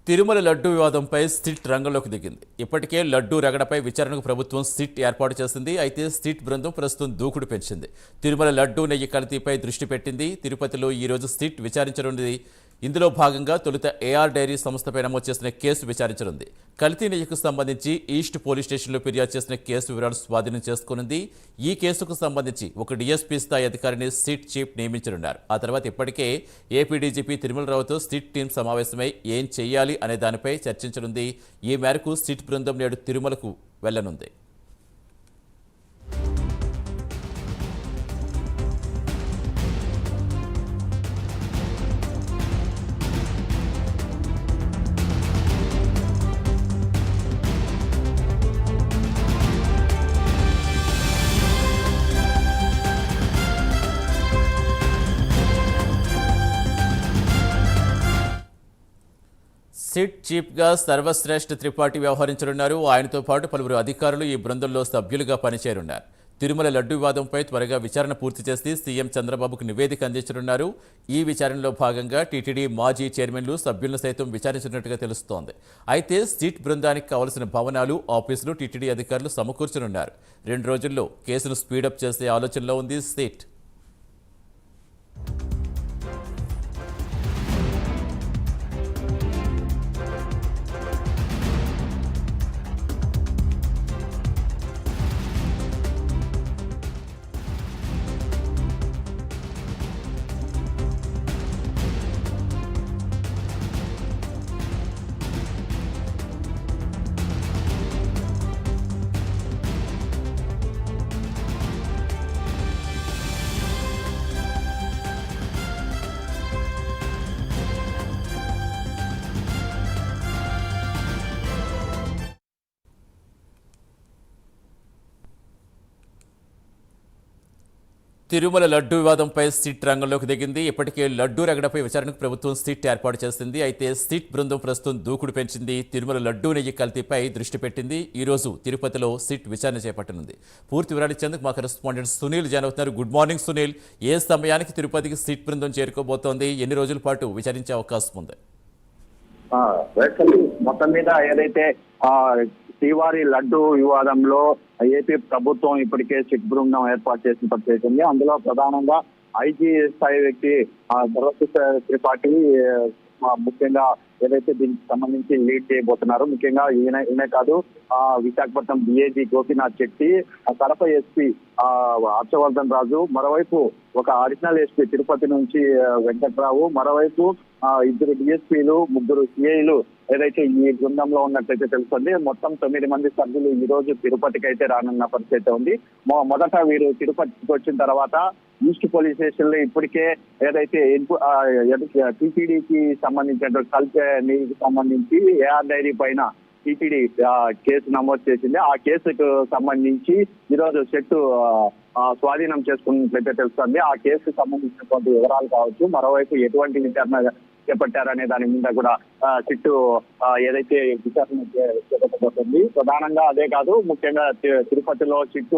తిరుమల లడ్డూ వివాదంపై సిట్ రంగంలోకి దిగింది. ఇప్పటికే లడ్డూ రగడపై విచారణకు ప్రభుత్వం సిట్ ఏర్పాటు చేసింది. అయితే సిట్ బృందం ప్రస్తుతం దూకుడు పెంచింది. తిరుమల లడ్డూ నెయ్యి కల్తీపై దృష్టి పెట్టింది. తిరుపతిలో ఈ రోజు సిట్ విచారించనుంది. ఇందులో భాగంగా తొలుత ఏఆర్ డైరీ సంస్థపై నమోదు చేసిన కేసు విచారించనుంది. కల్తీ నెయ్యికి సంబంధించి ఈస్ట్ పోలీస్ స్టేషన్లో ఫిర్యాదు చేసిన కేసు వివరాలు స్వాధీనం చేసుకోనుంది. ఈ కేసుకు సంబంధించి ఒక డీఎస్పీ స్థాయి అధికారిని సిట్ చీఫ్ నియమించనున్నారు. ఆ తర్వాత ఇప్పటికే ఏపీ డీజీపీ తిరుమలరావుతో సిట్ టీం సమావేశమై ఏం చేయాలి అనే దానిపై చర్చించనుంది. ఈ మేరకు సిట్ బృందం నేడు తిరుమలకు వెళ్లనుంది. సిట్ చీఫ్గా సర్వశ్రేష్ఠ త్రిపాఠి వ్యవహరించనున్నారు. ఆయనతో పాటు పలువురు అధికారులు ఈ బృందంలో సభ్యులుగా పనిచేయనున్నారు. తిరుమల లడ్డు వివాదంపై త్వరగా విచారణ పూర్తి చేసి సీఎం చంద్రబాబుకు నివేదిక అందించనున్నారు. ఈ విచారణలో భాగంగా టీటీడీ మాజీ చైర్మన్లు సభ్యులను సైతం విచారించినట్టుగా తెలుస్తోంది. అయితే సిట్ బృందానికి కావలసిన భవనాలు, ఆఫీసులు టీటీడీ అధికారులు సమకూర్చనున్నారు. 2 రోజుల్లో కేసును స్పీడప్ చేసే ఆలోచనలో ఉంది సిట్. తిరుమల లడ్డూ వివాదంపై సిట్ రంగంలోకి దిగింది. ఇప్పటికే లడ్డూ రగడపై విచారణకు ప్రభుత్వం సిట్ ఏర్పాటు చేసింది. అయితే సిట్ బృందం ప్రస్తుతం దూకుడు పెంచింది. తిరుమల లడ్డూ నెయ్యి కల్తీపై దృష్టి పెట్టింది. ఈ రోజు తిరుపతిలో సిట్ విచారణ చేపట్టనుంది. పూర్తి వివరాలు ఇచ్చేందుకు మా కరెస్పాండెంట్ సునీల్ జాయిన్ అవుతున్నారు. Good morning Sunil. ఏ సమయానికి తిరుపతికి సిట్ బృందం చేరుకోబోతోంది? ఎన్ని రోజుల పాటు విచారించే అవకాశం ఉంది? మొత్తం మీద ఏదైతే శ్రీవారి లడ్డు వివాదంలో ఏపీ ప్రభుత్వం ఇప్పటికే సిట్ బృందం ఏర్పాటు చేసింది. అందులో ప్రధానంగా ఐజీ స్థాయి వ్యక్తి సర్వశ్రేష్ఠ త్రిపాఠి ముఖ్యంగా ఏదైతే దీనికి సంబంధించి లీడ్ చేయబోతున్నారు. ముఖ్యంగా ఈయన కాదు, విశాఖపట్నం డిఐజీ గోపీనాథ్ శెట్టి, కడప ఎస్పీ హర్షవర్ధన్ రాజు, మరోవైపు ఒక అడిషనల్ ఎస్పీ తిరుపతి నుంచి వెంకట్రావు, మరోవైపు 2 డిఎస్పీలు, 3 సిఐలు ఏదైతే ఈ బృందంలో ఉన్నట్లయితే తెలుస్తుంది. మొత్తం 9 మంది సభ్యులు ఈ రోజు తిరుపతికి అయితే రానున్న పరిస్థితి ఉంది. మొదట వీరు తిరుపతికి వచ్చిన తర్వాత ఈస్ట్ పోలీస్ స్టేషన్ లో ఇప్పటికే ఏదైతే టీటీడీకి సంబంధించిన కల్తీకి సంబంధించి ఏఆర్ డైరీ పైన టీటీడీ కేసు నమోదు చేసింది. ఆ కేసుకు సంబంధించి ఈరోజు సెట్ స్వాధీనం చేసుకున్నట్లయితే తెలుస్తుంది. ఆ కేసుకు సంబంధించినటువంటి వివరాలు కావచ్చు, మరోవైపు ఎటువంటి విచారణ చేపట్టారనే దాని మీద కూడా సిట్ ఏదైతే విచారణ చేపట్టబోతుంది. ప్రధానంగా అదే కాదు, ముఖ్యంగా తిరుపతిలో సిట్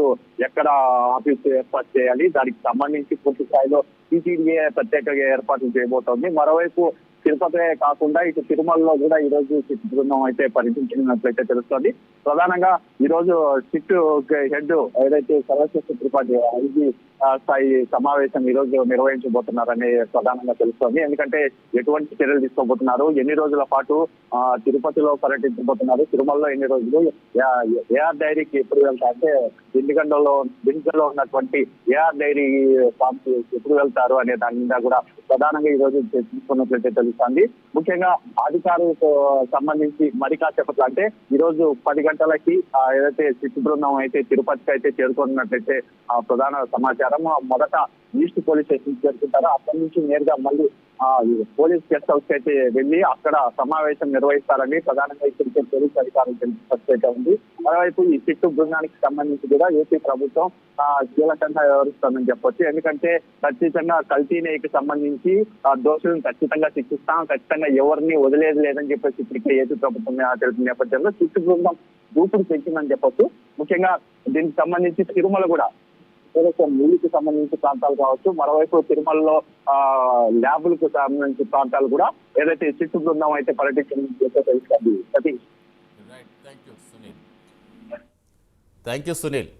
ఎక్కడ ఆఫీసు ఏర్పాటు చేయాలి, దానికి సంబంధించి పూర్తి స్థాయిలో టీటీడీఏ ప్రత్యేకంగా ఏర్పాట్లు చేయబోతోంది. మరోవైపు తిరుపతి కాకుండా ఇటు తిరుమలలో కూడా ఈ రోజు సిట్ బృందం అయితే పర్యటించినట్లయితే తెలుస్తోంది. ప్రధానంగా ఈ రోజు సిట్ హెడ్ ఏదైతే సర్వశ్రేష్ఠ త్రిపాఠి ఐజీ స్థాయి సమావేశం ఈ రోజు నిర్వహించబోతున్నారని ప్రధానంగా తెలుస్తోంది. ఎందుకంటే ఎటువంటి చర్యలు తీసుకోబోతున్నారు, ఎన్ని రోజుల పాటు తిరుపతిలో పర్యటించబోతున్నారు, తిరుమలలో ఎన్ని రోజులు, ఏఆర్ డైరీకి ఎప్పుడు వెళ్తారు, అంటే దిండిగల్లో ఉన్నటువంటి ఏఆర్ డైరీ ఫామ్స్ ఎప్పుడు వెళ్తారు అనే దాని మీద కూడా ప్రధానంగా ఈ రోజు చర్చించుకున్నట్లయితే తెలుస్తుంది. ముఖ్యంగా అధికారులకు సంబంధించి మరి కాసేపట్లో అంటే ఈ రోజు 10 గంటలకి ఏదైతే సిట్ బృందం అయితే తిరుపతికి అయితే చేరుకున్నట్లయితే ప్రధాన సమాచారం. మొదట ఈస్ట్ పోలీస్ స్టేషన్ చేరుకుంటారు. అక్కడి నుంచి నేరుగా మళ్ళీ పోలీస్ గెస్ట్ హౌస్ అయితే వెళ్లి అక్కడ సమావేశం నిర్వహిస్తారని ప్రధానంగా ఇప్పటికే పోలీస్ అధికారులు తెలిసిన ఉంది. మరోవైపు ఈ సిట్ బృందానికి సంబంధించి కూడా ఏపీ ప్రభుత్వం కీలకంగా వ్యవహరిస్తుందని చెప్పొచ్చు. ఎందుకంటే ఖచ్చితంగా కల్తీ నెయ్యికి సంబంధించి దోషులను ఖచ్చితంగా శిక్షిస్తాం, ఖచ్చితంగా ఎవరిని వదిలేదు లేదని చెప్పేసి ఇప్పటికే ఏపీ ప్రభుత్వం తెలిసిన నేపథ్యంలో సిట్ బృందం దూకుడు పెంచిందని చెప్పొచ్చు. ముఖ్యంగా దీనికి సంబంధించి తిరుమల కూడా ఏదైతే నీళ్ళకి సంబంధించిన ప్రాంతాలు కావచ్చు, మరోవైపు తిరుమలలో ల్యాబులకు సంబంధించిన ప్రాంతాలు కూడా ఏదైతే సిట్ బృందం అయితే పర్యటించిన తెలుస్తుంది. సతీష్. Thank you Sunil.